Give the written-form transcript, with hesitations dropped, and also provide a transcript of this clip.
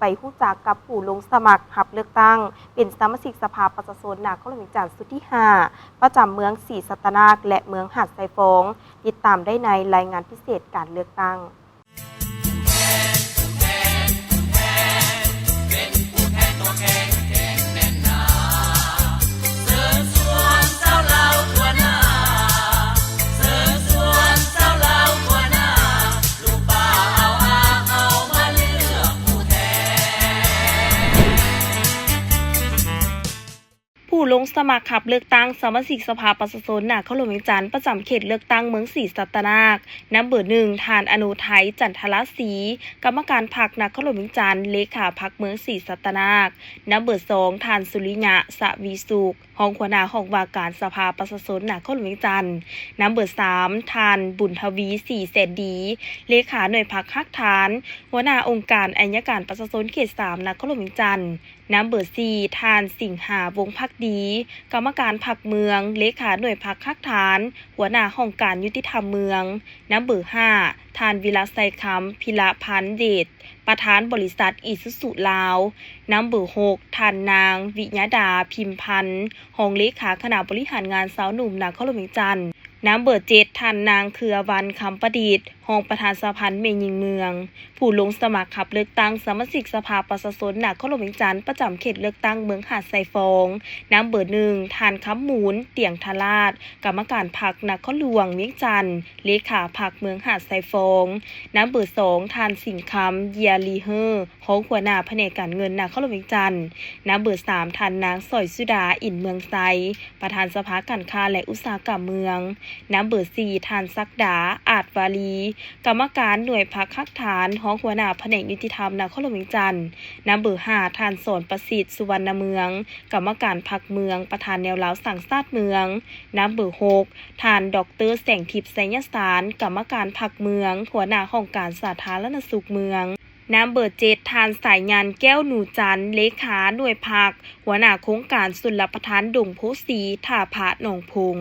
ไปฮู้จักกับผู้ลงสมัครรับเลือกตั้งเป็นสมาชิกสภาประชาชนนครหลวงจันทร์สุดที่ 5 ประจำเมืองศรีสัตนาคและเมืองหาดทรายฟงติดตามได้ในรายงานพิเศษการเลือกตั้งผู้ลงสมัครรับเลือกตั้งสมาชิกสภาประชาชนนครหลวงจันทร์ประจำเขตเลือกตั้งเมืองศรีสัตนาคน้ำเบอร์1ทานอนุทัยจันทรศรีกรรมการพรรคนครหลวงจันทร์เลขาพรรคเมืองศรีสัตนาคน้ำเบอร์2ทานสุริยะสวีสุขห้องหัวหน้าห้องว่าการสภาประชาชนนครหลวงจันทร์น้ำเบอร์3ทานบุญทวีศรีแสนดีเลขาหน่วยพรรคฮักฐานหัวหน้าองค์การอัยการประชาชนเขต3นครหลวงจันทร์น้ำเบอร์4ทานสิงหาวงศ์ภักดีกรรมการพรรคเมืองเลขาหน่วยพรรคฮักฐานหัวหน้าห้องการยุติธรรมเมืองน้ำเบอร์5ทานวิลาไซคำพิละพันธ์เดชประธานบริษัทอิซุสุลาวน้ำเบอร์6ทานนางวิญญาดาพิมพันธ์ห้องเลขาคณะบริหารงานสาวหนุ่มนครหลวงจันทร์น้ำเบอร์7ทานนางเครือวันคำประดิษฐ์ห้องประธานสภาเมยิงเมืองผู้ลงสมัครรับเลือกตั้งสมาชิกสภาประชาชนนครหลวงจันทร์ประจำเขตเลือกตั้งเมืองหาดทรายฟงน้ำเบอร์1ทานคำมูลเตียงทราชกรรมการพรรคนครหลวงเวียงจันทร์เลขาพรรคเมืองหาดทรายฟงน้ำเบอร์2ทานสิงคำเยียรีเฮอห้องหัวหน้าแผนกการเงินนครหลวงเวียงจันทร์น้ำเบอร์3ทานนางสอยสุดาอินเมืองไซประธานสภาการค้าและอุตสาหกรรมเมืองน้ำเบอร์4ทานซักดาอาจวาลีกรรมการหน่วยพรรคฮักฐานห้องหัวหน้าแผนกยุติธรรมนครหลวงเวียงจันทร์น้ำเบอร์5ทานสอนประสิทธิ์สุวรรณเมืองกรรมการพรรคเมืองประธานแนวล้าวสังชาติเมืองน้ำเบอร์6ทานดร.แสงทิพย์ไสยสารกรรมการพรรคเมืองหัวหน้าห้องการสาธารณสุขเมืองน้ำเบอร์7ทานสายงานแก้วหนูจันทร์เลขาหน่วยพรรคหัวหน้าโครงการสุลประทานดงโพสีท่าพระหนองพง